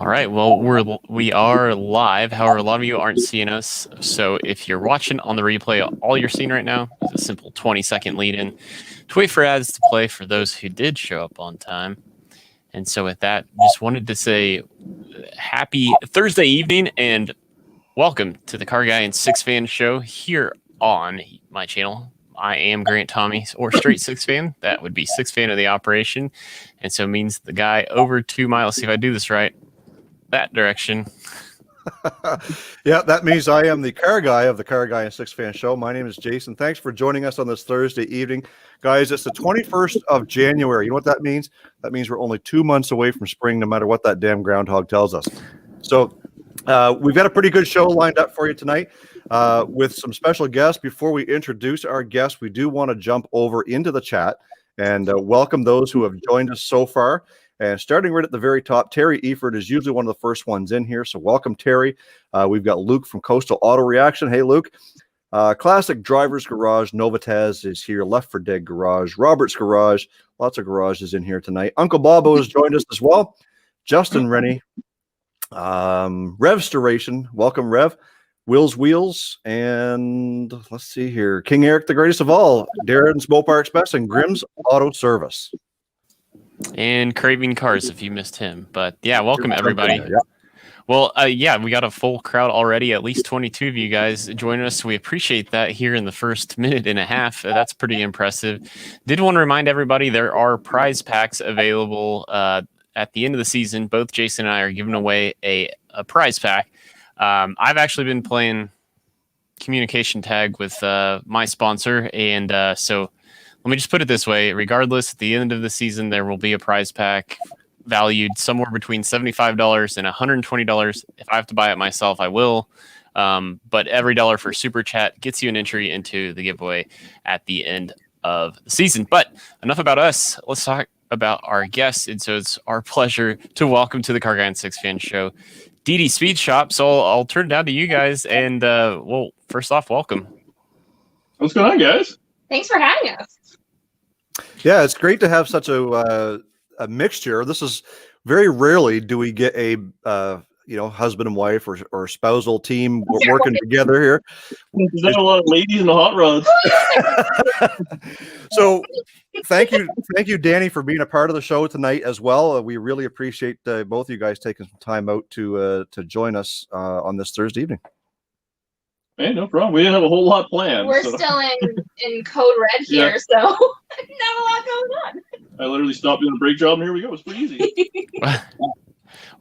All right. Well, we are live. However, a lot of you aren't seeing us. So if you're watching on the replay, all you're seeing right now is a simple 20-second lead-in to wait for ads to play for those who did show up on time. And so with that, just wanted to say happy Thursday evening and welcome to the CarrGuy SixFan show here on my channel. I am Grant Tommy, or straight SixFan. That would be SixFan of the operation. And so it means the guy over 2 miles. See if I do this right. That direction. Yeah, that means I am the car guy of the CarrGuy SixFan show. My name is Jason. Thanks for joining us on this Thursday evening. Guys, it's the 21st of January. You know what that means? That means we're only 2 months away from spring, no matter what that damn groundhog tells us. So we've got a pretty good show lined up for you tonight with some special guests. Before we introduce our guests, we do want to jump over into the chat and welcome those who have joined us so far. And starting right at the very top, Terry Eford is usually one of the first ones in here. So welcome, Terry. We've got Luke from Coastal Auto Reaction. Hey, Luke. Classic Drivers Garage. Novatez is here. Left for Dead Garage. Robert's Garage. Lots of garages in here tonight. Uncle Bobo has joined us as well. Justin Rennie. Revstoration. Welcome, Rev. Will's Wheels. And let's see here. King Eric, the greatest of all. Darren's Mopar Express and Grimm's Auto Service. And Craving Cars if you missed him. But yeah, welcome everybody. Yeah. Well, yeah, we got a full crowd already, at least 22 of you guys joining us. We appreciate that here in the first minute and a half. That's pretty impressive. Did want to remind everybody there are prize packs available at the end of the season. Both Jason and I are giving away a prize pack. I've actually been playing communication tag with my sponsor, and so let me just put it this way. Regardless, at the end of the season, there will be a prize pack valued somewhere between $75 and $120. If I have to buy it myself, I will. But every dollar for Super Chat gets you an entry into the giveaway at the end of the season. But enough about us. Let's talk about our guests. And so it's our pleasure to welcome to the CarrGuy SixFan show, DD Speed Shop. So I'll turn it down to you guys. And, well, first off, welcome. What's going on, guys? Thanks for having us. Yeah, it's great to have such a mixture. This is very rarely do we get a husband and wife or spousal team working together here. There's not a lot of ladies in the hot rods. So thank you, Danny, for being a part of the show tonight as well. We really appreciate both of you guys taking some time out to join us on this Thursday evening. Hey, no problem. We didn't have a whole lot planned. We're still in code red here, so not a lot going on. I literally stopped doing a brake job, and here we go. It's pretty easy.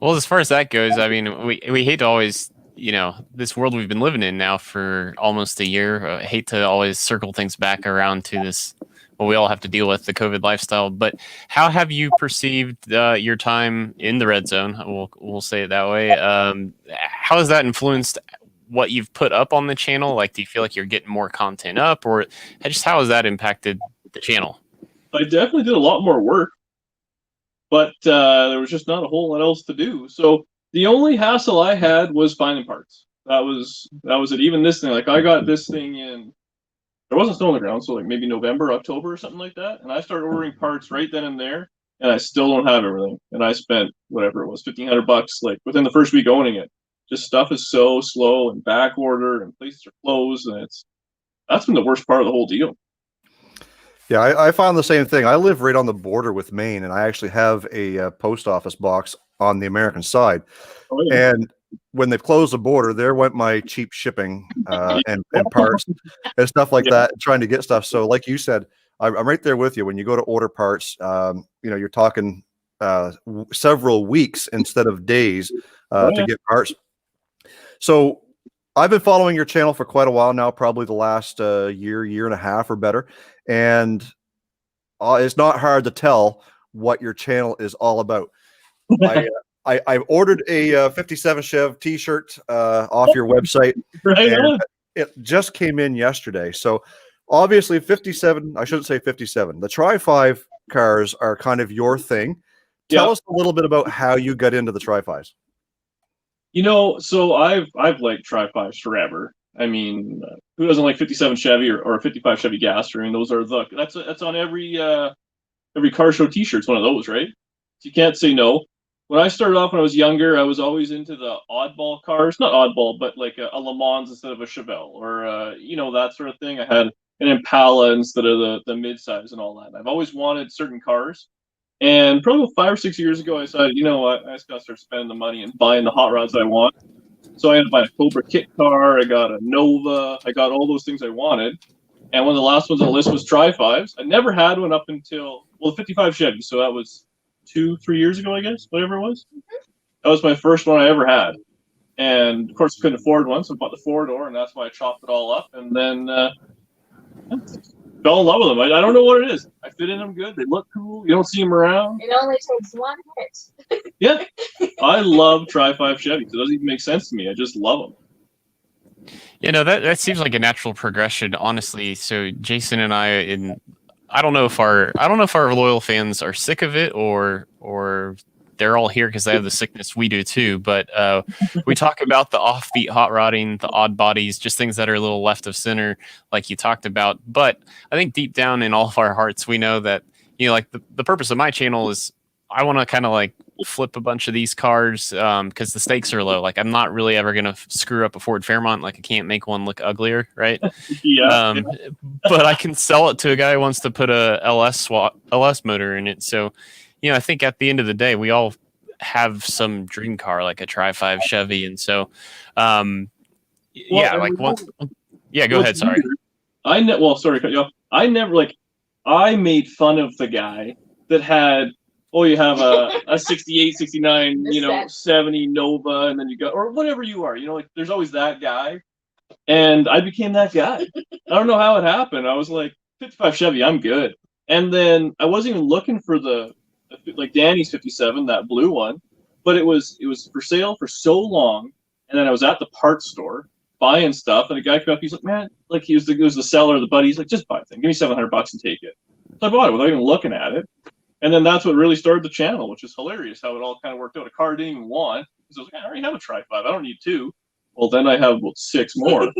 Well, as far as that goes, I mean, we hate to always, this world we've been living in now for almost a year. I hate to always circle things back around to this, well, we all have to deal with the COVID lifestyle. But how have you perceived your time in the red zone? We'll say it that way. How has that influenced what you've put up on the channel? Like, do you feel like you're getting more content up, or just how has that impacted the channel? I definitely did a lot more work, but there was just not a whole lot else to do. So the only hassle I had was finding parts. That was it. Even this thing, like I got this thing in, there wasn't snow on the ground, so like maybe November, October or something like that. And I started ordering parts right then and there, and I still don't have everything. And I spent whatever it was, $1,500 like within the first week owning it. Just stuff is so slow and back order and places are closed, and that's been the worst part of the whole deal. Yeah, I found the same thing. I live right on the border with Maine, and I actually have a post office box on the American side. Oh, yeah. And when they closed the border, there went my cheap shipping and parts and stuff like that, trying to get stuff. So like you said, I'm right there with you. When you go to order parts, you're talking several weeks instead of days to get parts. So I've been following your channel for quite a while now, probably the last year and a half or better. And it's not hard to tell what your channel is all about. I ordered a 57 Chev t-shirt off your website. Right on. It just came in yesterday. So obviously 57, I shouldn't say 57. The Tri-5 cars are kind of your thing. Tell us a little bit about how you got into the Tri-5s. So I've liked Tri-5s forever. I mean, who doesn't like 57 Chevy or a 55 Chevy Gaster? I mean, those are that's on every car show T-shirt. It's one of those, right? So you can't say no. when I started off when I was younger, I was always into the oddball cars. Not oddball, but like a Le Mans instead of a Chevelle, or you know, that sort of thing. I had an Impala instead of the midsize and all that. I've always wanted certain cars. And probably 5 or 6 years ago, I decided, you know what, I just gotta start spending the money and buying the hot rods I want. So I ended up buying a Cobra kit car. I got a Nova. I got all those things I wanted. And one of the last ones on the list was Tri-5s. I never had one up until, well, the 55 Chevy. So that was 2-3 years ago, I guess, whatever it was. That was my first one I ever had. And of course, I couldn't afford one, so I bought the 4-door, and that's why I chopped it all up. And then fell in love with them. I don't know what it is. I fit in them good. They look cool. You don't see them around. It only takes one hit. Yeah. I love Tri-5 Chevys. It doesn't even make sense to me. I just love them. You know, that seems like a natural progression, honestly. So Jason and I don't know if our loyal fans are sick of it or they're all here because they have the sickness we do too. But we talk about the offbeat hot rodding, the odd bodies, just things that are a little left of center, like you talked about. But I think deep down in all of our hearts, we know that, you know, like the purpose of my channel is I want to kind of like flip a bunch of these cars because the stakes are low. Like I'm not really ever going to screw up a Ford Fairmont. Like I can't make one look uglier, right? Yeah. But I can sell it to a guy who wants to put a LS motor in it. So, you know, I think at the end of the day, we all have some dream car, like a Tri-5 Chevy. And so, yeah, like once, yeah, go ahead. Sorry. Sorry, cut you off. I made fun of the guy that had, you have a 68, 69, you know, 70 Nova, and then you got, or whatever you are, you know, like there's always that guy. And I became that guy. I don't know how it happened. I was like, 55 Chevy, I'm good. And then I wasn't even looking for like Danny's 57, that blue one, but it was for sale for so long. And then I was at the parts store buying stuff, and a guy came up, he's like, man, like he was the seller, the buddy, he's like, just buy the thing, give me $700 and take it. So I bought it without even looking at it. And then that's what really started the channel, which is hilarious how it all kind of worked out. A car didn't even want, because I was like, I already have a Tri-5, I don't need 2. Well, then I have about 6 more.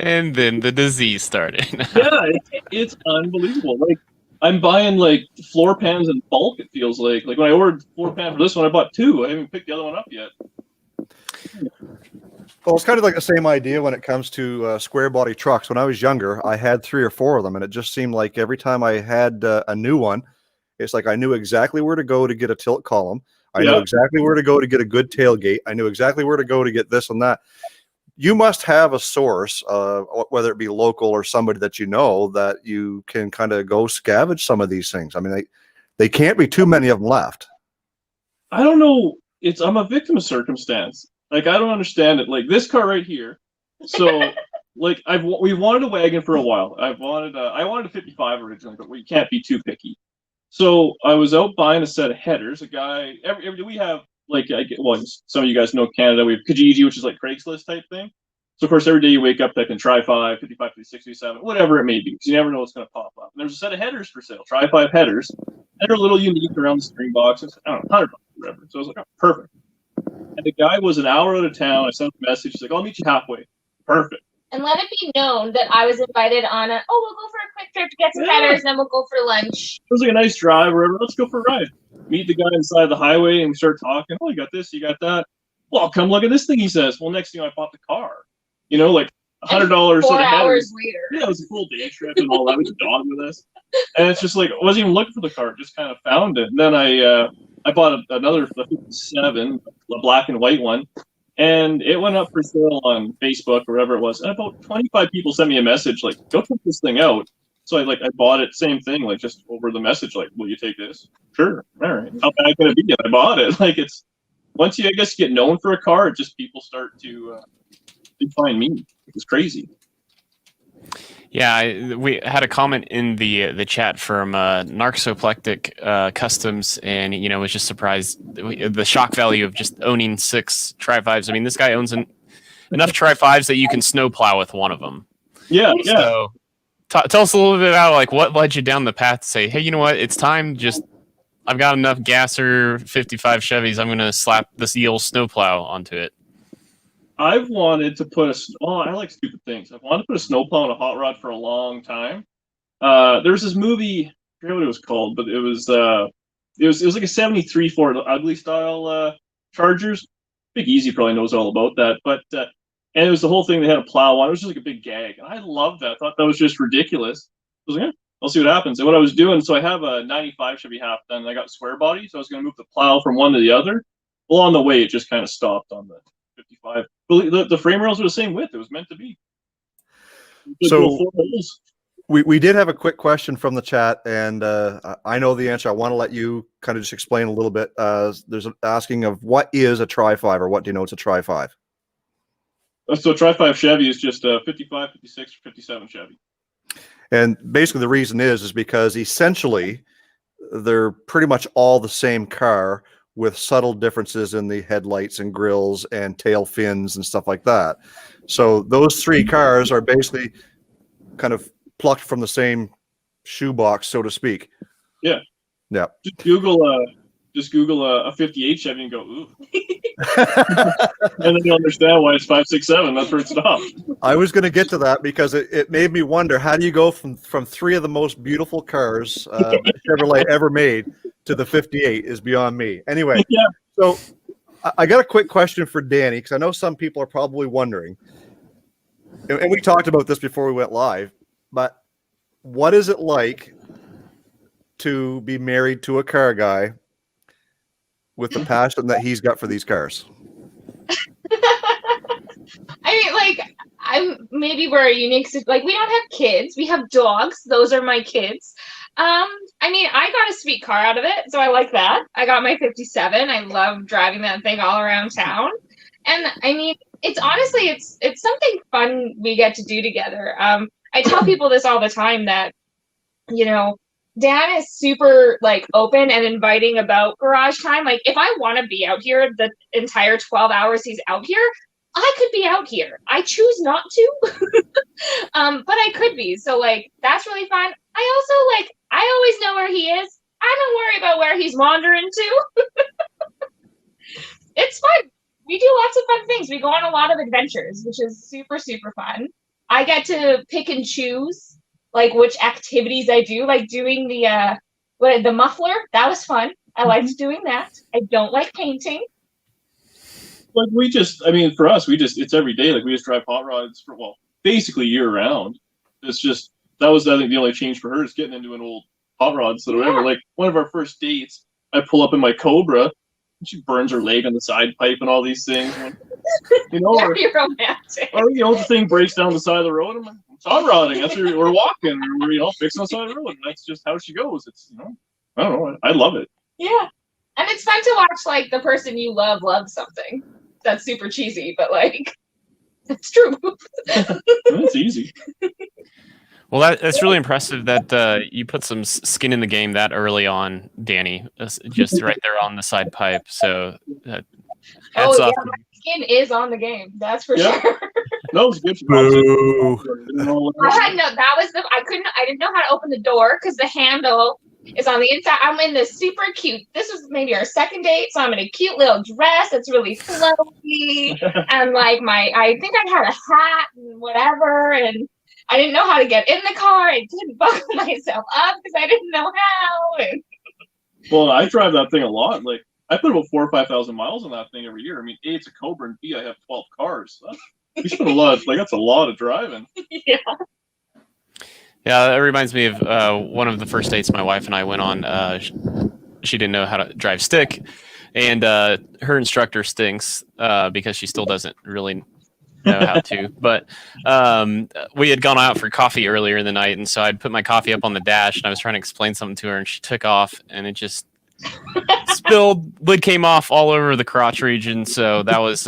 And then the disease started. Yeah, it's unbelievable. Like I'm buying like floor pans in bulk. It feels like when I ordered floor pan for this one, I bought 2. I haven't picked the other one up yet. Well, it's kind of like the same idea when it comes to square body trucks. When I was younger, I had 3 or 4 of them, and it just seemed like every time I had a new one, it's like I knew exactly where to go to get a tilt column. I knew exactly where to go to get a good tailgate. I knew exactly where to go to get this and that. You must have a source, whether it be local or somebody that you know, that you can kind of go scavenge some of these things. I mean, they can't be too many of them left. I don't know. I'm a victim of circumstance. Like I don't understand it. Like this car right here. So like we wanted a wagon for a while. I wanted a 55 originally, but we can't be too picky. So I was out buying a set of headers. A guy every we have. Like, some of you guys know Canada, we have Kijiji, which is like Craigslist type thing. So, of course, every day you wake up, they can Tri-5, 55, 56, 57, whatever it may be, because you never know what's going to pop up. And there's a set of headers for sale, Tri-5 headers, that are a little unique around the string box. It's, I don't know, $100 or whatever. So I was like, oh, perfect. And the guy was an hour out of town. I sent him a message. He's like, I'll meet you halfway. Perfect. And let it be known that I was invited on we'll go for a quick trip to get some headers, and then we'll go for lunch. It was like a nice drive, wherever. Let's go for a ride. Meet the guy inside the highway, and we start talking. Oh, you got this, you got that. Well, come look at this thing, he says. Well, next thing I bought the car. You know, like $100. 4 hours later. Yeah, it was a full day trip and all that. We had a dog with us. And it's just like, I wasn't even looking for the car. Just kind of found it. And then I bought another 57, a black and white one. And it went up for sale on Facebook or wherever it was. And about 25 people sent me a message like, go check this thing out. So I bought it, same thing, like just over the message, like, will you take this? Sure. All right. How bad can it be? I bought it. Like it's, once you, I guess, get known for a car, just people start to find me. It's crazy. Yeah, we had a comment in the chat from Narxoplectic Customs, and was just surprised the shock value of just owning 6 Tri-5s. I mean, this guy owns enough Tri-5s that you can snowplow with one of them. Yeah, so, tell us a little bit about like what led you down the path to say, hey, you know what, it's time. I've got enough gasser 55 Chevys. I'm gonna slap this old snowplow onto it. I've wanted to put I like stupid things. I've wanted to put a snowplow on a hot rod for a long time. There's this movie, I forget what it was called, but it was it was like a 73 Ford ugly style Chargers. Big Easy probably knows all about that, but and it was the whole thing. They had a plow on. It was just like a big gag, and I loved that. I thought that was just ridiculous. I was like, I'll see what happens. And what I was doing, so I have a 95 Chevy half ton, and I got square body, so I was going to move the plow from one to the other. Well, on the way, it just kind of stopped on the 55. But the frame rails were the same width. It was meant to be. So we did have a quick question from the chat, and I know the answer. I want to let you kind of just explain a little bit. There's an asking of what is a Tri-5, or what denotes a Tri-5? So a Tri-5 Chevy is just a 55, 56, or 57 Chevy. And basically the reason is because essentially they're pretty much all the same car with subtle differences in the headlights and grills and tail fins and stuff like that. So those three cars are basically kind of plucked from the same shoebox, so to speak. Yeah. Yeah. Just Google a 58 Chevy and go, ooh. And then you'll understand why it's 567. That's where it stopped. I was going to get to that because it made me wonder, how do you go from three of the most beautiful cars Chevrolet ever made to the 58 is beyond me. Anyway, Yeah. So I got a quick question for Danny, because I know some people are probably wondering, and we talked about this before we went live, but what is it like to be married to a car guy with the passion that he's got for these cars? I mean, like, we're a unique, like, we don't have kids, we have dogs. Those are my kids. I mean, I got a sweet car out of it, so I like that. I got my 57. I love driving that thing all around town. And I mean, it's honestly, it's something fun we get to do together. I tell people this all the time that, you know, Dan is super like open and inviting about garage time. Like, if I want to be out here the entire 12 hours he's out here, I could be out here. I choose not to, but I could be. So like, that's really fun. I also like, I always know where he is. I don't worry about where he's wandering to. It's fun. We do lots of fun things. We go on a lot of adventures, which is super, super fun. I get to pick and choose like which activities I do, like doing the muffler. That was fun. I liked doing that. I don't like painting. Like for us, it's every day. Like we just drive hot rods for, well, basically year round. It's just, that was, I think, the only change for her is getting into an old hot rod. So whatever, like one of our first dates, I pull up in my Cobra, and she burns her leg on the side pipe and all these things. You know, Very romantic. or the thing breaks down the side of the road. I'm like, it's hot rodding. That's where we're walking. We're fixing the side of the road. And that's just how she goes. It's I don't know. I love it. Yeah, and it's fun to watch like the person you love something. That's super cheesy, but like, it's true. It's easy. Well, that's really impressive that you put some skin in the game that early on, Danny, just right there on the side pipe. So hats off. Yeah, my skin is on the game. That's for sure. No, it's good. I didn't know how to open the door because the handle is on the inside. I'm in this super cute, this was maybe our second date, so I'm in a cute little dress that's really flowy, and like I think I had a hat and whatever, and I didn't know how to get in the car. I didn't buckle myself up because I didn't know how. Well, I drive that thing a lot. Like, I put about 4,000 or 5,000 miles on that thing every year. I mean, A, it's a Cobra, and B, I have 12 cars. So we spend a lot. That's a lot of driving. Yeah. Yeah, that reminds me of one of the first dates my wife and I went on. She didn't know how to drive stick, and her instructor stinks because she still doesn't really know how to. But we had gone out for coffee earlier in the night, and so I'd put my coffee up on the dash, and I was trying to explain something to her, and she took off, and it just spilled. Lid came off all over the crotch region. So that was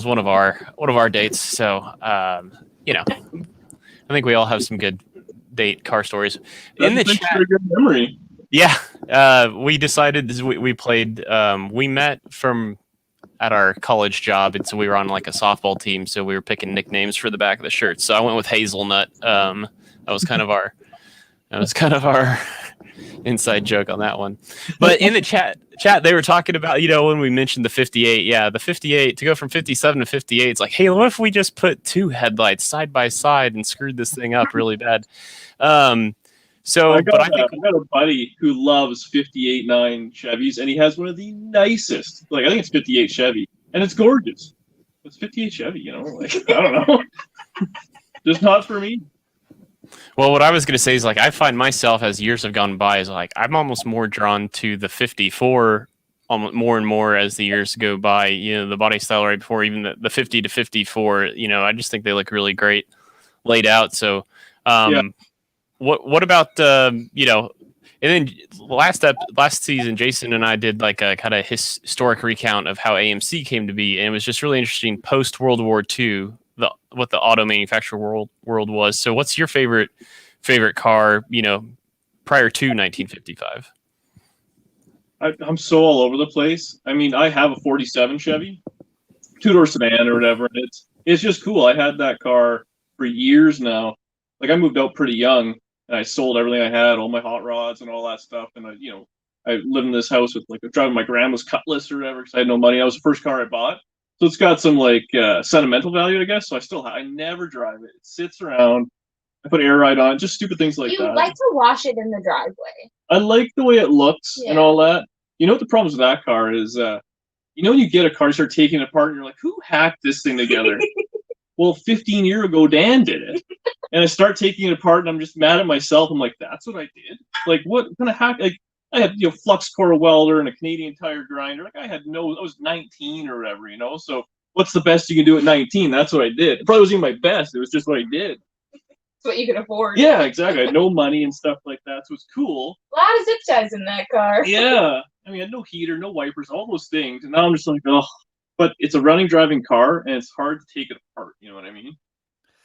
one of our dates. So I think we all have some good date car stories. In the chat, a good memory. Yeah, we decided we played. We met from at our college job, and so we were on like a softball team. So we were picking nicknames for the back of the shirt. So I went with Hazelnut. That was kind of our inside joke on that one. But in the chat, they were talking about, when we mentioned the 58. Yeah, the 58 to go from 57 to 58. It's like, hey, what if we just put two headlights side by side and screwed this thing up really bad? So, but I think I got a buddy who loves 58.9 Chevys, and he has one of the nicest. Like I think it's 58 Chevy, and it's gorgeous. It's 58 Chevy, you know. Like I don't know, just not for me. well, what I was going to say is like I find myself as years have gone by is like I'm almost more drawn to the 54 more and more as the years go by. You know, the body style right before even the 50 to 54. You know, I just think they look really great laid out. So, Yeah. what about you know? And then last season, Jason and I did like a kind of historic recount of how AMC came to be, and it was just really interesting post World War II, what the auto manufacturer world was. So, what's your favorite car? You know, prior to 1955. I'm so all over the place. I mean, I have a 47 Chevy, 2-door sedan or whatever. And it's just cool. I had that car for years now. Like I moved out pretty young, and I sold everything I had, all my hot rods and all that stuff. And I lived in this house with like driving my grandma's Cutlass or whatever because I had no money. That was the first car I bought, so it's got some like sentimental value, I guess. So I never drive it. It sits around. I put air ride on, just stupid things like that. You like to wash it in the driveway. I like the way it looks and all that. You know what the problems with that car is? You know when you get a car, you start taking it apart, and you're like, who hacked this thing together? Well, 15 years ago, Dan did it. And I start taking it apart, and I'm just mad at myself. I'm like, that's what I did? Like, what kind of hack? Like, I had, flux core welder and a Canadian tire grinder. Like, I was 19 or whatever, So what's the best you can do at 19? That's what I did. It probably wasn't even my best. It was just what I did. It's what you can afford. Yeah, exactly. I had no money and stuff like that, so it's cool. A lot of zip ties in that car. Yeah. I mean, I had no heater, no wipers, all those things. And now I'm just like, oh. But it's a running, driving car, and it's hard to take it apart. You know what I mean?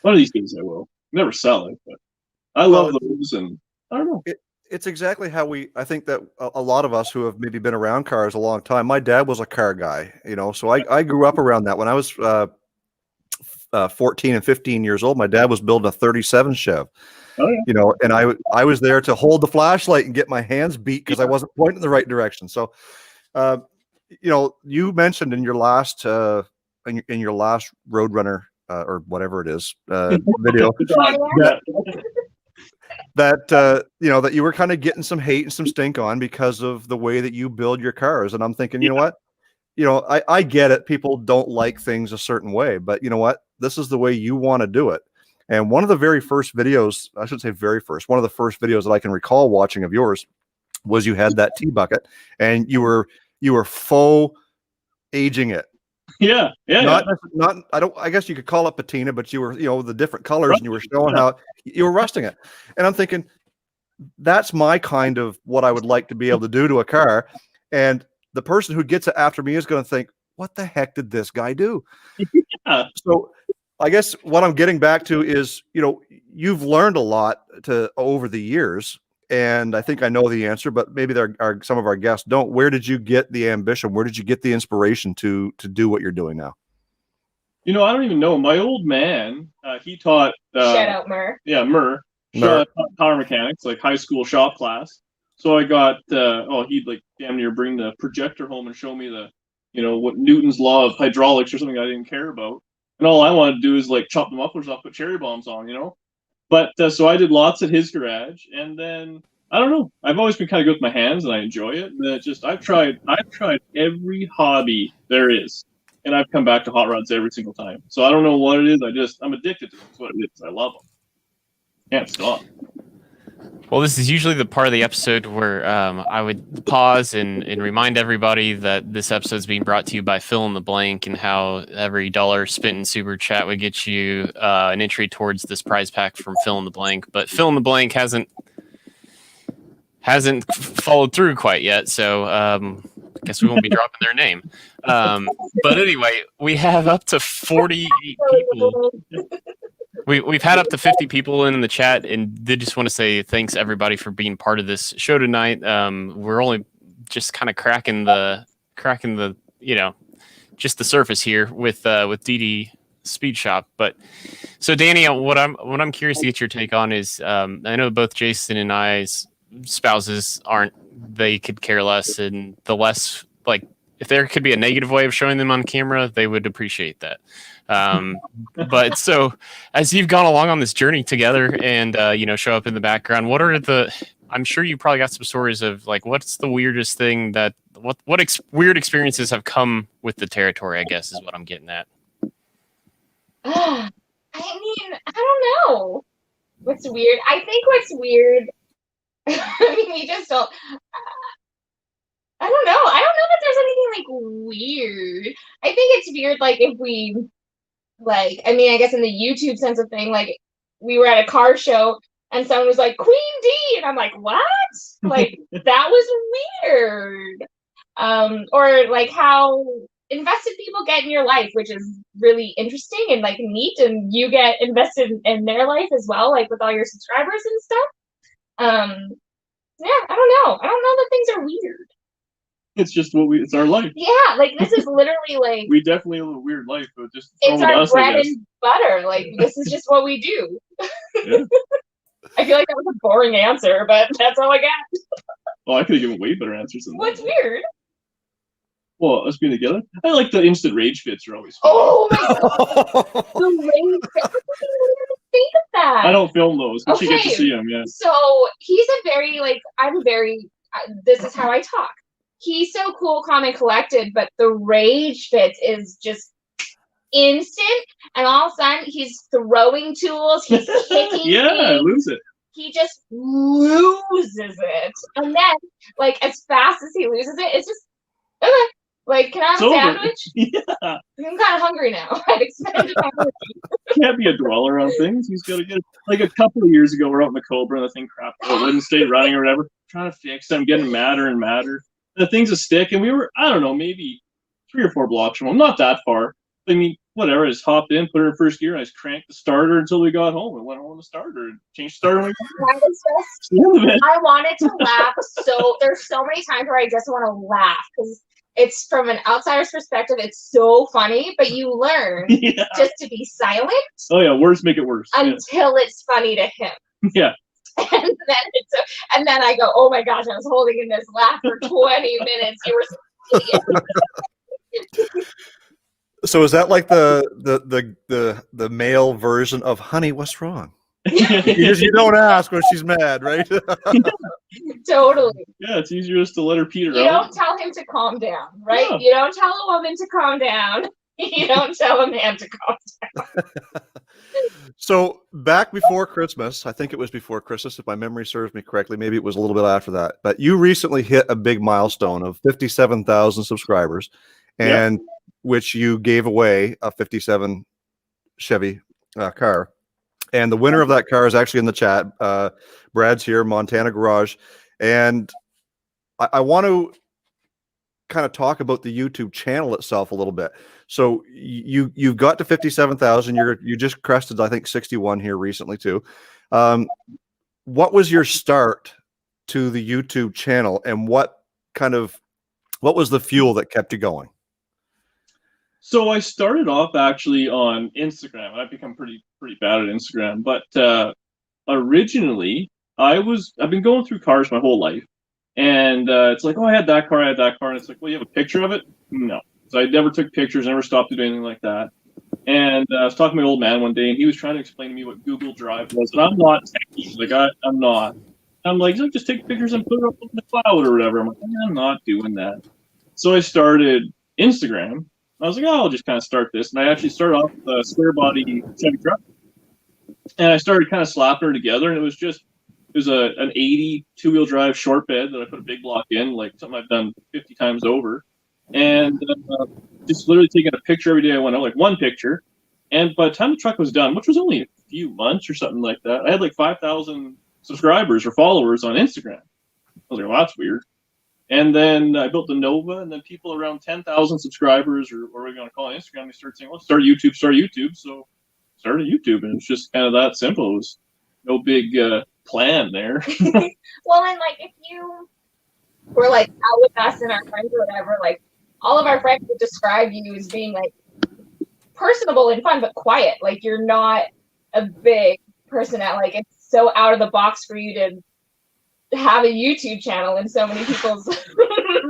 One of these days I will. Never sell it, but I love those, and I don't know. It's exactly how I think that a lot of us who have maybe been around cars a long time, my dad was a car guy, so I grew up around that. When I was 14 and 15 years old, my dad was building a 37 Chev. Oh, yeah. And I was there to hold the flashlight and get my hands beat because I wasn't pointing in the right direction. So, you mentioned in your last Roadrunner or whatever it is video that you were kind of getting some hate and some stink on because of the way that you build your cars. And I'm thinking, you know what? I get it. People don't like things a certain way, but you know what? This is the way you want to do it. And one of the very first videos, I should say very first, one of the first videos that I can recall watching of yours was you had that T-bucket and you were faux aging it. Yeah. I guess you could call it patina, but you were, the different colors and you were showing how you were rusting it. And I'm thinking, that's my kind of what I would like to be able to do to a car. And the person who gets it after me is going to think, what the heck did this guy do? Yeah. So I guess what I'm getting back to is, you've learned a lot over the years. And I think I know the answer, but maybe there are some of our guests don't. Where did you get the ambition? Where did you get the inspiration to do what you're doing now? I don't even know. My old man, he taught. Shout out Murr. Yeah, Murr. Taught power mechanics, like high school shop class. So I got. He'd like damn near bring the projector home and show me what Newton's law of hydraulics or something I didn't care about. And all I wanted to do is like chop the mufflers off, put cherry bombs on, But so I did lots at his garage, and then I don't know. I've always been kind of good with my hands, and I enjoy it. And I've tried every hobby there is, and I've come back to hot rods every single time. So I don't know what it is. I'm addicted to it. That's what it is. I love them. Can't stop. Well, this is usually the part of the episode where I would pause and remind everybody that this episode is being brought to you by Fill in the Blank, and how every dollar spent in Super Chat would get you an entry towards this prize pack from Fill in the Blank. But Fill in the Blank hasn't followed through quite yet, so I guess we won't be dropping their name. But anyway, we have up to 40 people. We've had up to 50 people in the chat, and did just want to say thanks everybody for being part of this show tonight. We're only just kind of cracking the just the surface here with DD Speed Shop. But so Danny, what I'm curious to get your take on is I know both Jason and I's spouses they could care less, and the less like if there could be a negative way of showing them on camera, they would appreciate that. But so as you've gone along on this journey together and, show up in the background, what are I'm sure you probably got some stories of like, what's the weirdest thing that, weird experiences have come with the territory, I guess is what I'm getting at. I mean, I don't know. What's weird? I think what's weird, I mean, we just don't, I don't know. I don't know that there's anything like weird. I think it's weird, like if we, like, I mean, I guess in the YouTube sense of thing, like we were at a car show and someone was like, Queen D, and I'm like, what? Like, that was weird. Or like how invested people get in your life, which is really interesting and like neat, and you get invested in their life as well, like with all your subscribers and stuff. Yeah, I don't know. I don't know that things are weird. It's just it's our life. Yeah, like this is literally like we definitely live a weird life, but just it's our bread and butter. Like this is just what we do. Yeah. I feel like that was a boring answer, but that's all I got. Oh, I could have given way better answers than that. What's weird? Well, us being together. I like the instant rage fits are always fun. Oh my god. The rage fits. I didn't even think of that. I don't film those, but you get to see them, yeah. So he's a very this is how I talk. He's so cool, calm, and collected, but the rage fits is just instant, and all of a sudden he's throwing tools, he's kicking yeah, things. Lose it. He just loses it. And then, like, as fast as he loses it, it's just, okay, like, can I have a sandwich? Yeah. I'm kind of hungry now. I've expended my energy. Can't be a dweller on things. He's got to get it. Like a couple of years ago, we're out in the Cobra, and the thing crapped out, wouldn't stay running or whatever. Trying to fix it. I'm getting madder and madder. The thing's a stick, and we were, I don't know, maybe 3 or 4 blocks from home. Not that far. I mean, whatever. I just hopped in, put her in first gear, and I just cranked the starter until we got home. And went home on the starter and changed the starter. I wanted to laugh there's so many times where I just want to laugh because it's from an outsider's perspective. It's so funny, but you learn just to be silent. Oh yeah, words make it worse until it's funny to him. Yeah. And then I go, oh my gosh, I was holding in this laugh for 20 minutes. You were so idiot. So is that like the male version of honey, what's wrong? Because you don't ask when she's mad, right? Totally. Yeah, it's easier just to let her peter out. You don't tell him to calm down, right? Yeah. You don't tell a woman to calm down. You don't tell a man to calm down. So back before Christmas, I think it was before Christmas, if my memory serves me correctly, maybe it was a little bit after that, but you recently hit a big milestone of 57,000 subscribers, and which you gave away a 57 Chevy car. And the winner of that car is actually in the chat. Brad's here, Montana Garage. And I want to kind of talk about the YouTube channel itself a little bit. So you've got to 57,000. You just crested, I think, 61 here recently too. What was your start to the YouTube channel, and what was the fuel that kept you going? So I started off actually on Instagram. I've become pretty bad at Instagram, but originally I've been going through cars my whole life, and it's like, oh, I had that car, and it's like, well, you have a picture of it? No. So I never took pictures, never stopped doing anything like that. And I was talking to my old man one day, and he was trying to explain to me what Google Drive was, and I'm not techie, like I'm not. I'm like, just take pictures and put it up in the cloud or whatever. I'm like, I'm not doing that. So I started Instagram. I was like, oh, I'll just kind of start this. And I actually started off with a square body Chevy truck. And I started kind of slapping her together. And it was an 80 2-wheel drive short bed that I put a big block in, like something I've done 50 times over. And just literally taking a picture every day I went out, like one picture. And by the time the truck was done, which was only a few months or something like that, I had like 5,000 subscribers or followers on Instagram. I was like, well, that's weird. And then I built the Nova, and then people around 10,000 subscribers, or what are we going to call it, Instagram, they started saying, well, start YouTube. So started YouTube, and it's just kind of that simple. It was no big plan there. Well, and like if you were like out with us and our friends or whatever, like all of our friends would describe you as being like personable and fun, but quiet. Like you're not a big person that like it's so out of the box for you to have a YouTube channel in so many people's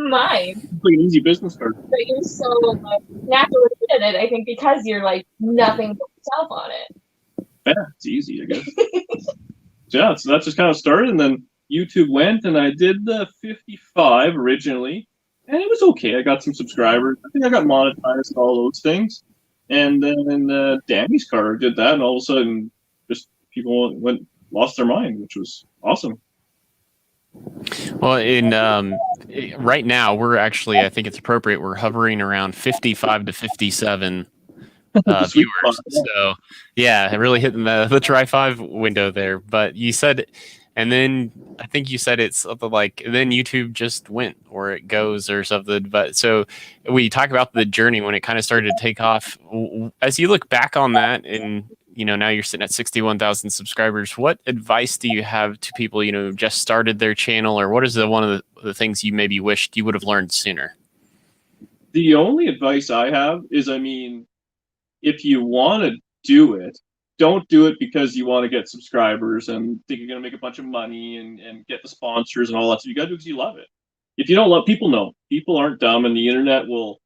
Mine. It's like an easy business card. But you're so like, naturally good at it, I think, because you're like nothing but yourself on it. Yeah, it's easy, I guess. Yeah, so that just kind of started, and then YouTube went, and I did the 55 originally, and it was okay. I got some subscribers. I think I got monetized and all those things. And then Danny's car did that, and all of a sudden, just people lost their mind, which was awesome. Well, right now we're actually, I think it's appropriate, we're hovering around 55 to 57 viewers. So yeah, really hitting the try 5 window there. But you said, and then I think you said it's something like, then YouTube just went, or it goes, or something. But so we talk about the journey when it kind of started to take off. As you look back on that, and now you're sitting at 61,000 subscribers, what advice do you have to people just started their channel, or what is one of the things you maybe wished you would have learned sooner? The only advice I have is, if you want to do it, don't do it because you want to get subscribers and think you're going to make a bunch of money and get the sponsors and all that. So you got to do it because you love it. If you don't love, people know. People aren't dumb, and the internet will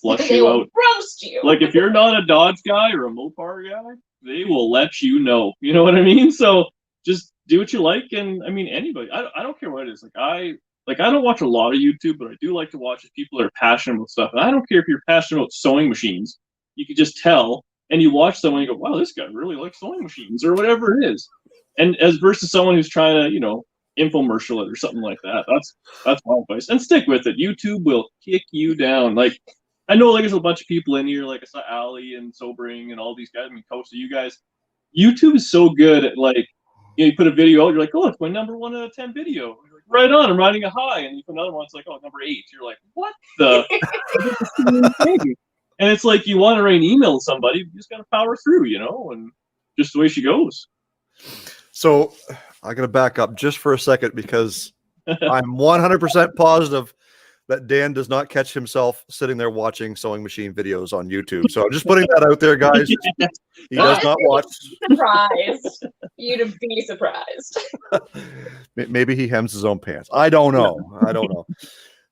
flush you out. Roast you. Like, if you're not a Dodge guy or a Mopar guy, they will let you know. You know what I mean? So just do what you like, and anybody. I don't care what it is. I don't watch a lot of YouTube, but I do like to watch if people are passionate about stuff. And I don't care if you're passionate about sewing machines. You could just tell, and you watch someone and you go, wow, this guy really likes sewing machines, or whatever it is. And as versus someone who's trying to, infomercial it or something like that. That's my advice. And stick with it. YouTube will kick you down. Like, I know there's a bunch of people in here, like I saw Ali and Sobring and all these guys, Costa, you guys. YouTube is so good at, like, you put a video out, you're like, oh, it's my number 1 out of 10 video. You're like, right on, I'm riding a high. And you put another one, it's like, oh, number 8. You're like, what the? And it's like, you want to write an email to somebody, you just got to power through, and just the way she goes. So I got to back up just for a second, because I'm 100% positive that Dan does not catch himself sitting there watching sewing machine videos on YouTube. So I'm just putting that out there, guys. He does not watch. Surprised. You'd be surprised. Maybe he hems his own pants. I don't know.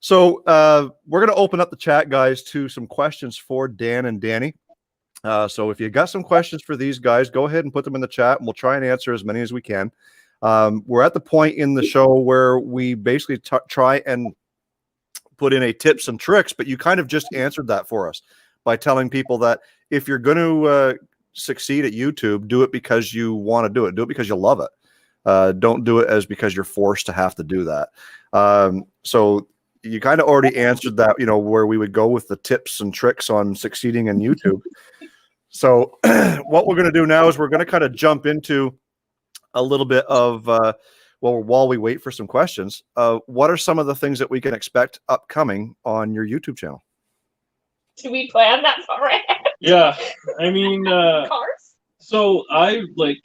So we're going to open up the chat, guys, to some questions for Dan and Danny. So if you got some questions for these guys, go ahead and put them in the chat, and we'll try and answer as many as we can. We're at the point in the show where we basically try and put in a tips and tricks, but you kind of just answered that for us by telling people that if you're going to succeed at YouTube, do it because you want to do it. Do it because you love it. Don't do it as because you're forced to have to do that. So you kind of already answered that, where we would go with the tips and tricks on succeeding in YouTube. So what we're going to do now is we're going to kind of jump into a little bit of, while we wait for some questions, what are some of the things that we can expect upcoming on your YouTube channel? Do we plan that far ahead? Yeah, Cars? So I like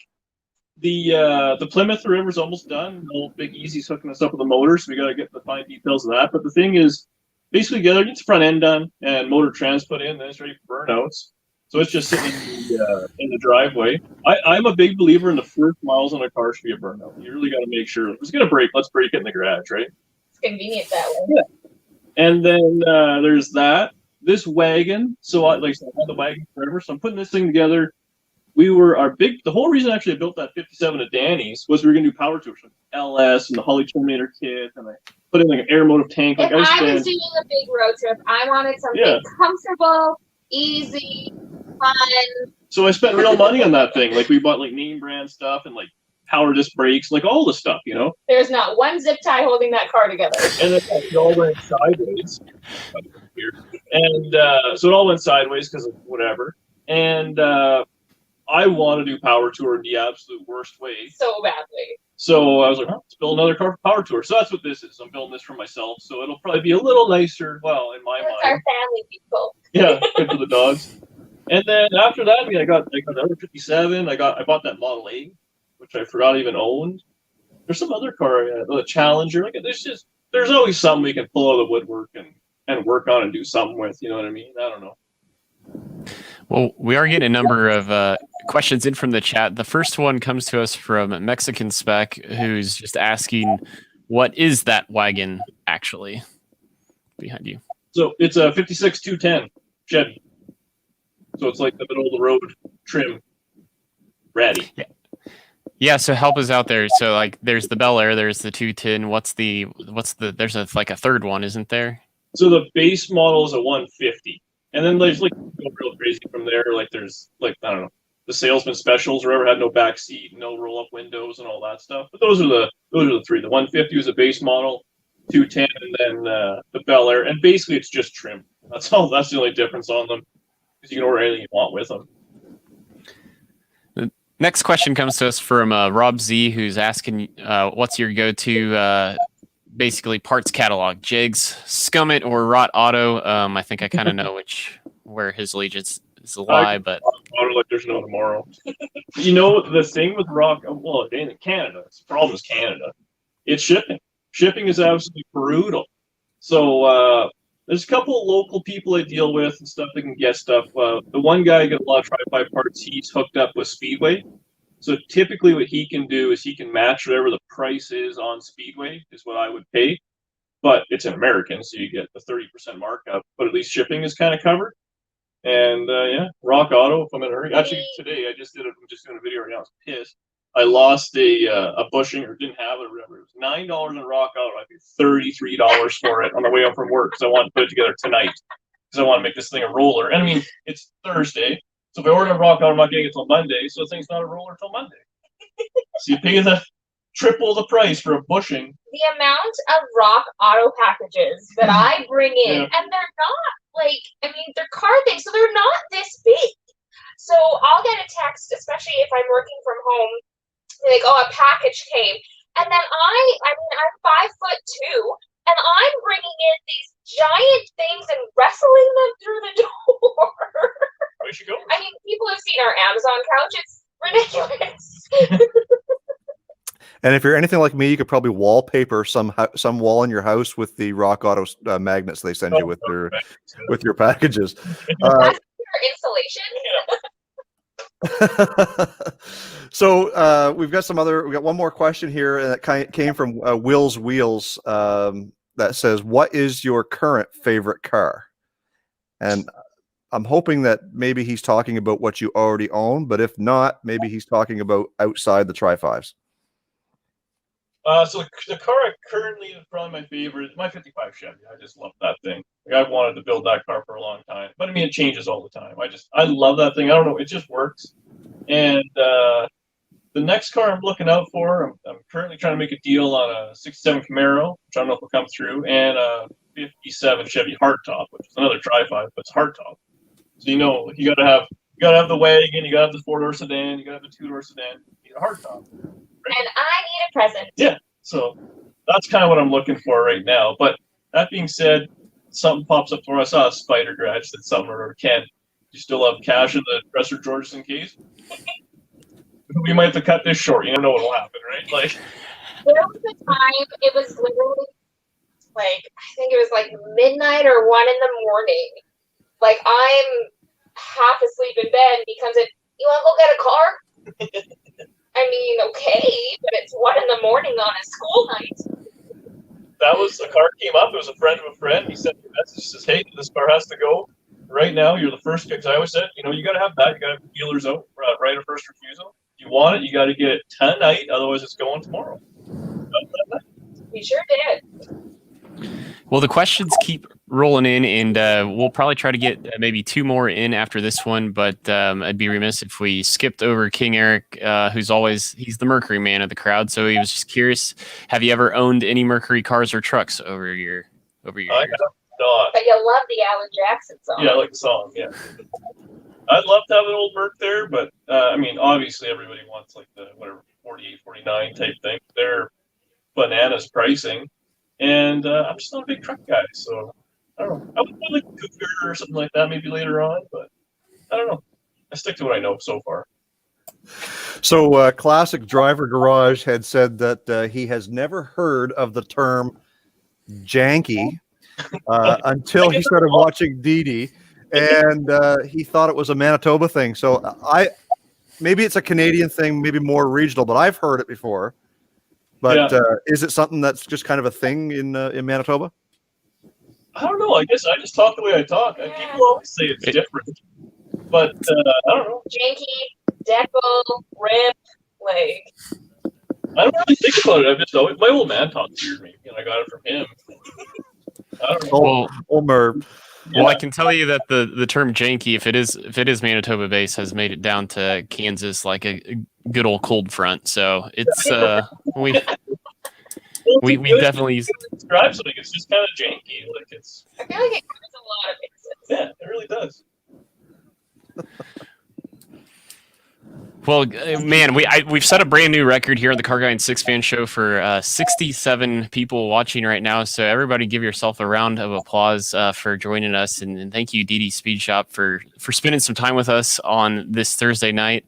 the Plymouth River's almost done. No Big Easy's hooking us up with the motor, so we got to get the fine details of that. But the thing is, basically, get the front end done and motor trans put in, then it's ready for burnouts. So it's just sitting in the driveway. I'm a big believer in the first miles on a car should be a burnout. You really got to make sure if it's gonna break, let's break it in the garage, right? It's convenient that way. Yeah. And then there's that. This wagon. So I've had the wagon forever. So I'm putting this thing together. The whole reason actually I built that 57 at Danny's was we were gonna do power tours, like LS and the Holly Terminator kit, and I put in like an air motive tank. If I was doing a big road trip, I wanted something comfortable, easy, fun. So I spent real money on that thing. Like, we bought like name brand stuff and like power disc brakes, like all the stuff, There's not one zip tie holding that car together. And then it all went sideways. And so it all went sideways because of whatever. And I want to do power tour in the absolute worst way. So badly. So I was like, let's build another car for power tour. So that's what this is. I'm building this for myself. So it'll probably be a little nicer. Well, in my mind. It's our family people. Yeah, good for the dogs. And then after that, I got another 57. I bought that Model A, which I forgot I even owned. There's some other car, the Challenger. Like, there's always something we can pull out of the woodwork and work on and do something with. You know what I mean? I don't know. Well, we are getting a number of questions in from the chat. The first one comes to us from Mexican Spec, who's just asking, what is that wagon actually? behind you? So it's a 56 210 Chevy. So it's like the middle of the road trim. Ratty. Yeah, so help us out there. So like there's the Bel Air, there's the 210. There's like a third one, isn't there? So the base model is a 150. And then there's like go real crazy from there. Like there's like, I don't know, the salesman specials, wherever had no back seat, no roll up windows and all that stuff. But those are the three. The 150 was a base model, 210, and then the Bel Air. And basically it's just trim. That's all. That's the only difference on them. Because you can order anything you want with them. Next question comes to us from Rob Z, who's asking, what's your go-to basically parts catalog? Jigs, Scummit, or Rot Auto? I think I kind of know where his allegiance is lie, but Auto like there's no tomorrow. You know, the thing with well, in Canada, the problem is Canada. It's shipping. Shipping is absolutely brutal. So there's a couple of local people I deal with and stuff that can get stuff. The one guy I get a lot of Tri-Fi parts. He's hooked up with Speedway. So typically what he can do is he can match whatever the price is on Speedway is what I would pay. But it's an American, so you get the 30% markup. But at least shipping is kind of covered. And yeah, Rock Auto if I'm in a hurry. Actually, today I'm just doing a video right now. I was pissed. I lost a bushing or didn't have it or whatever. It was $9 in Rock Auto. I paid $33 for it on the way home from work because I wanted to put it together tonight because I want to make this thing a roller. And I mean, it's Thursday, so if I order a Rock Auto, I'm not getting it till Monday, so the thing's not a roller till Monday. So you pay the triple the price for a bushing. The amount of Rock Auto packages that I bring in, and they're not like, I mean, they're car things, so they're not this big. So I'll get a text, especially if I'm working from home. Like, oh, a package came, and then I'm 5'2", and I'm bringing in these giant things and wrestling them through the door. Where should go? I mean, people have seen our Amazon couch; it's ridiculous. And if you're anything like me, you could probably wallpaper some wall in your house with the Rock Auto magnets they send you with your packages. That's your installation. So we got one more question here that came from Will's Wheels that says, what is your current favorite car? And I'm hoping that maybe he's talking about what you already own, but if not, maybe he's talking about outside the Tri-5s. So the car I currently is probably my favorite, my 55 Chevy. I just love that thing. Like, I've wanted to build that car for a long time, but I mean, it changes all the time. I love that thing. I don't know, it just works. And the next car I'm looking out for, I'm currently trying to make a deal on a 67 Camaro, which I don't know if will come through, and a 57 Chevy hardtop, which is another Tri-5, but it's hardtop. So you gotta have the wagon, you gotta have the 4-door sedan, you gotta have the 2-door sedan, you need a hardtop. And I need a present. Yeah, so that's kind of what I'm looking for right now. But that being said, something pops up for us. I saw a Spider garage that Summer or Ken. You still have cash in the dresser drawers in case? We might have to cut this short. You never know what will happen, right? Like, there was a time, it was literally like, I think it was like midnight or 1 a.m. Like, I'm half asleep in bed, and he comes in, you want to go get a car? I mean, okay, but it's 1 a.m. on a school night. That was, a car came up. It was a friend of a friend. He sent me a message. He says, hey, this car has to go. Right now, you're the first pick. I always said, you got to have that. You got to have dealers out, right of first refusal. If you want it, you got to get it tonight. Otherwise, it's going tomorrow. We sure did. Well, the questions keep rolling in, and we'll probably try to get maybe 2 more in after this one, but I'd be remiss if we skipped over King Eric, he's the Mercury man of the crowd. So he was just curious, have you ever owned any Mercury cars or trucks over your I years? have not. But you love the Alan Jackson song. Yeah, I like the song, yeah. I'd love to have an old Merc there, but I mean, obviously everybody wants like the 48, 49 type thing. They're bananas pricing. And I'm just not a big truck guy, so I don't know. I would like a Cougar or something like that maybe later on, but I don't know. I stick to what I know so far. So Classic Driver Garage had said that he has never heard of the term janky until he started watching Dee Dee, and he thought it was a Manitoba thing. So maybe it's a Canadian thing, maybe more regional, but I've heard it before. But is it something that's just kind of a thing in Manitoba? I don't know. I guess I just talk the way I talk. Yeah. People always say it's different, but I don't know. Janky, deco, rip, like. I don't really think about it. I've just always my old man talks weird me, and I got it from him. I don't know. Well, Homer. Well, I can tell you that the term janky, if it is Manitoba based, has made it down to Kansas like a good old cold front. So it's we definitely describe something. It's just kind of janky. Like it's. I feel like it covers a lot of bases. Yeah, it really does. Well, man, we've set a brand new record here on the CarRguy and SixFan show for 67 people watching right now. So everybody, give yourself a round of applause for joining us, and thank you, DD Speed Shop, for spending some time with us on this Thursday night.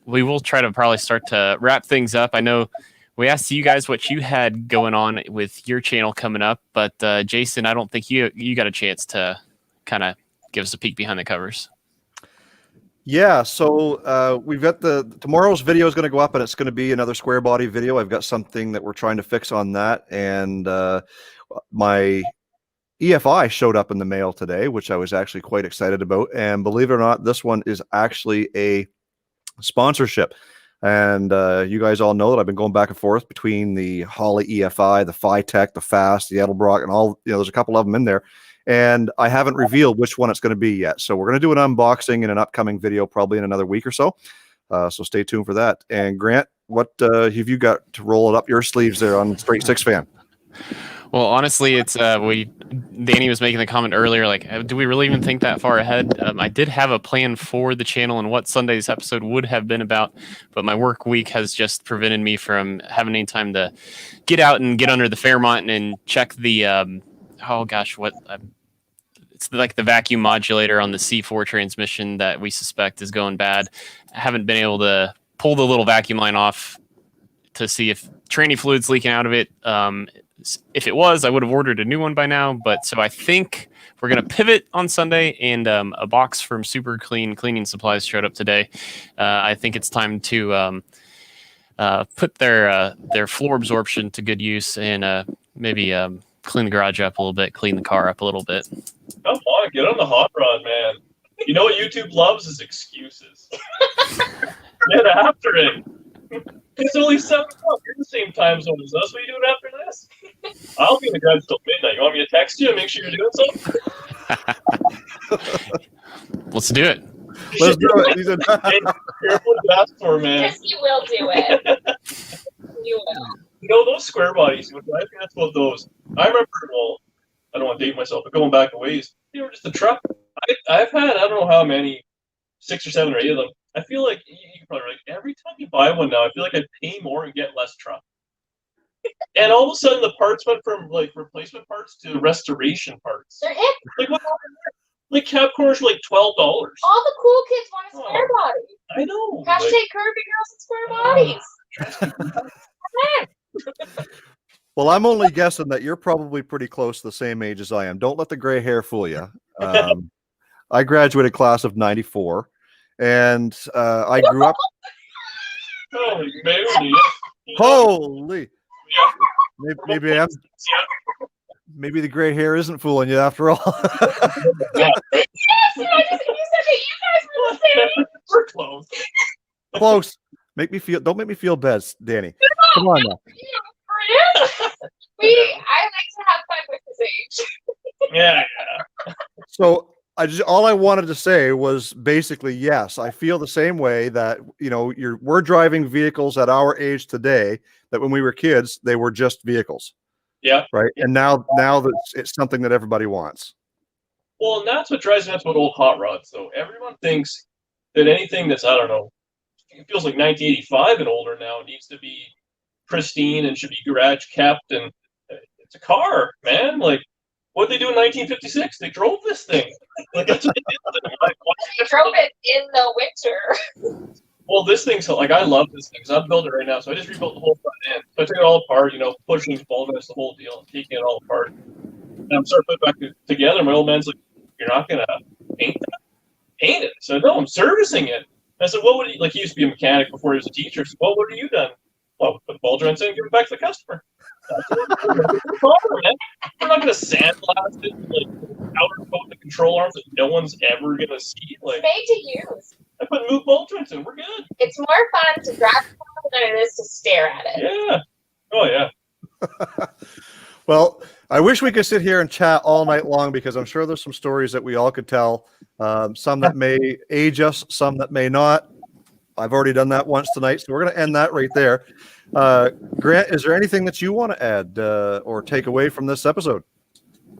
We will try to probably start to wrap things up. I know we asked you guys what you had going on with your channel coming up, but Jason, I don't think you got a chance to kind of give us a peek behind the covers. Yeah, so we've got tomorrow's video is going to go up, and it's going to be another square body video. I've got something that we're trying to fix on that, and my EFI showed up in the mail today, which I was actually quite excited about. And believe it or not, this one is actually a sponsorship. And you guys all know that I've been going back and forth between the Holly EFI, the Phytech, the Fast, the Edelbrock, and all. There's a couple of them in there. And I haven't revealed which one it's going to be yet. So we're going to do an unboxing in an upcoming video, probably in another week or so. So stay tuned for that. And Grant, what have you got to roll it up your sleeves there on Straight SixFan? Well, honestly, it's Danny was making the comment earlier, like, do we really even think that far ahead? I did have a plan for the channel and what Sunday's episode would have been about, but my work week has just prevented me from having any time to get out and get under the Fairmont and check the it's like the vacuum modulator on the C4 transmission that we suspect is going bad. I haven't been able to pull the little vacuum line off to see if tranny fluid's leaking out of it. If it was, I would have ordered a new one by now. But so I think we're going to pivot on Sunday, and a box from Super Clean Cleaning Supplies showed up today. I think it's time to put their floor absorption to good use, and maybe clean the garage up a little bit, clean the car up a little bit. Come on, get on the hot rod, man. You know what YouTube loves is excuses. Get after it. It's only 7 o'clock. You're the same time zone as us. What are you doing after this? I'll be in the garage till midnight. You want me to text you and make sure you're doing something? Let's do it. Let's do it. Hey, careful what you ask for, man. Yes, you will do it. You will. You know, those square bodies, what drives me nuts about those, I remember, well, I don't want to date myself, but going back a ways, they were just a truck. I've had, I don't know how many, 6 or 7 or 8 of them. I feel like, you can probably relate, every time you buy one now, I feel like I pay more and get less truck. And all of a sudden, the parts went from, like, replacement parts to restoration parts. They're hip. Like, what happened there? Like, cab corners were like $12. All the cool kids want a square body. I know. Hashtag curvy girls and square bodies. Well, I'm only guessing that you're probably pretty close to the same age as I am. Don't let the gray hair fool you. I graduated class of 94, and I grew up. Holy moly. Holy. Yeah. Maybe the gray hair isn't fooling you after all. Yeah. Yes, you said that you guys were the same. We're close. Close. Don't make me feel bad, Danny. Come on now. I like to have fun with his age. Yeah. So all I wanted to say was basically, yes, I feel the same way that, we're driving vehicles at our age today that when we were kids, they were just vehicles. Yeah. Right. And now that it's something that everybody wants. Well, and that's what drives me nuts about old hot rods, though. Everyone thinks that anything that's, I don't know, it feels like 1985 and older now needs to be pristine and should be garage kept, and it's a car, man. Like, what did they do in 1956? They drove this thing. Like, that's what they did. They drove it in the winter. Well, this thing's like, I love this thing because I'm building it right now. So I just rebuilt the whole front end. So I took it all apart, pushing bolts, the whole deal, and taking it all apart. And I'm starting to put it back together. My old man's like, "You're not gonna paint that? Paint it." So no, I'm servicing it. And I said, "What would he like?" He used to be a mechanic before he was a teacher. So, "Well, what have you done?" "Well, put the ball joints in and give it back to the customer." We're not gonna sandblast it, like powder coat the control arms that no one's ever gonna see. Like, It's made to use. I put Moot Boltrons in. We're good. It's more fun to drive than it is to stare at it. Yeah. Oh yeah. Well, I wish we could sit here and chat all night long because I'm sure there's some stories that we all could tell. Some that may age us, some that may not. I've already done that once tonight, so we're going to end that right there. Grant, is there anything that you want to add or take away from this episode?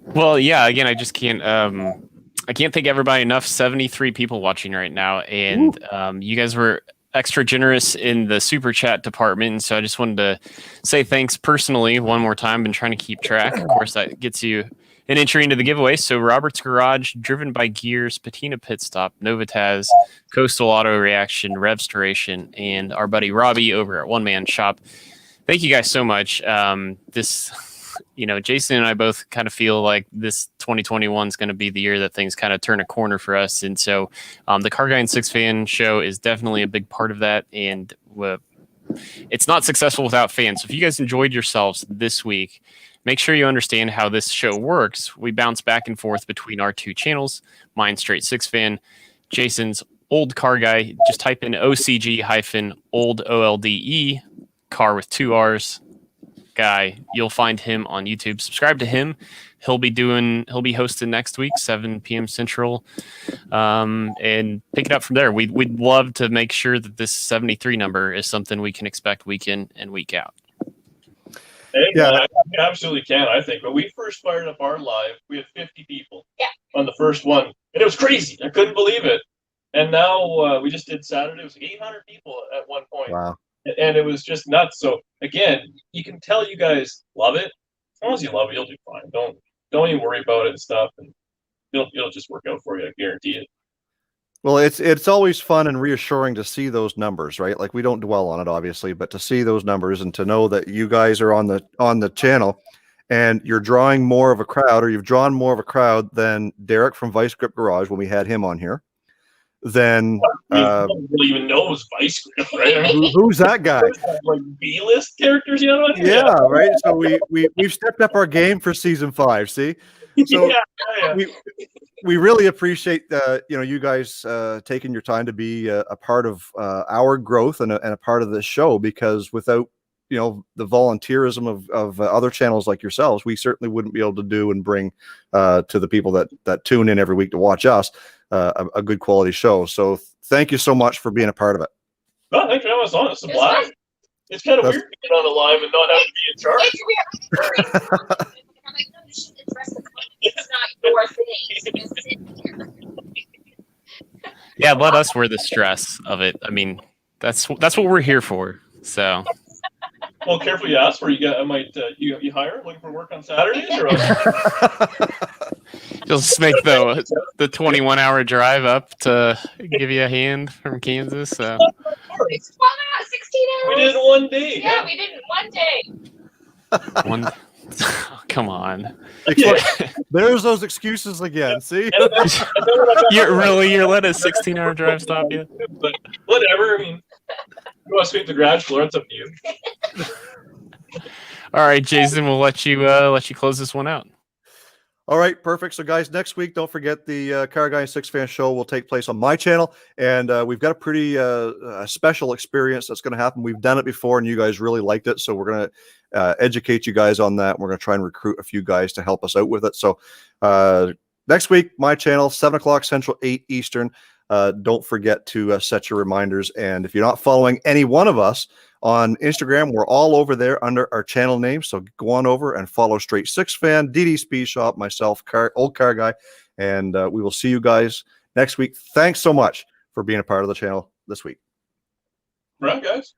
Well, yeah. Again, I just can't. I can't thank everybody enough. 73 people watching right now, and you guys were extra generous in the super chat department. And so I just wanted to say thanks personally one more time. Been trying to keep track. Of course, that gets you an entry into the giveaway. So Robert's Garage, Driven by Gears, Patina Pit Stop, Novitaz, Coastal Auto Reaction, Revstoration, and our buddy Robbie over at One Man Shop. Thank you guys so much. Jason and I both kind of feel like this 2021 is going to be the year that things kind of turn a corner for us. And so the CarrGuy SixFan show is definitely a big part of that. And it's not successful without fans. So if you guys enjoyed yourselves this week, make sure you understand how this show works. We bounce back and forth between our two channels, mine straight SixFan, Jason's Old CarrGuy. Just type in OCG-old OLDE, car with 2 R's. Guy, you'll find him on YouTube. Subscribe to him. He'll be hosting next week, 7 p.m. Central, and pick it up from there. We'd love to make sure that this 73 number is something we can expect week in and week out. Yeah, I absolutely can. I think when we first fired up our live, we had 50 people on the first one, and it was crazy. I couldn't believe it. And now we just did Saturday. It was 800 people at one point. Wow. And it was just nuts. So again, you can tell you guys love it. As long as you love it, you'll do fine. Don't even worry about it and stuff, and it'll just work out for you. I guarantee it. Well, it's always fun and reassuring to see those numbers, right? Like, we don't dwell on it, obviously, but to see those numbers and to know that you guys are on the channel and you're drawing more of a crowd, or you've drawn more of a crowd than Derek from Vice Grip Garage when we had him on here. Then nobody really even knows Vice Grip, right? Who's that guy? Like B-list characters, you know what I mean? Yeah, right. So we've stepped up our game for season 5. See, so we really appreciate you guys taking your time to be a part of our growth and a part of this show, because without the volunteerism of other channels like yourselves, we certainly wouldn't be able to do and bring to the people that tune in every week to watch us a good quality show. So thank you so much for being a part of it. No, thanks for having us on. It's a blast. It's kind of weird being on the live and not having to be in charge. It's weird. I'm like, no, you shouldn't address the comment. It's not your thing. Just sit here. Yeah, let us wear the stress of it. I mean, that's what we're here for. So. Well, careful you ask for. I might you hire looking for work on Saturdays, or you'll just make the 21-hour drive up to give you a hand from Kansas. So. It's 12 hours, 16 hours. We did it one day. Yeah, we did it one day. Come on. There's those excuses again. See, you're letting a 16-hour drive stop you. But whatever. I mean, you want to sweep the garage floor? It's up to you. All right, Jason, we'll let you close this one out. All right, perfect. So, guys, next week, don't forget the CarrGuy SixFan show will take place on my channel, and we've got a pretty special experience that's going to happen. We've done it before, and you guys really liked it, so we're going to educate you guys on that. We're going to try and recruit a few guys to help us out with it. So, next week, my channel, 7 o'clock Central, 8 Eastern. Don't forget to set your reminders, and if you're not following any one of us on Instagram, we're all over there under our channel name. So go on over and follow Straight SixFan, DD Speed Shop, myself, Old CarrGuy, and we will see you guys next week. Thanks so much for being a part of the channel this week. Right, guys.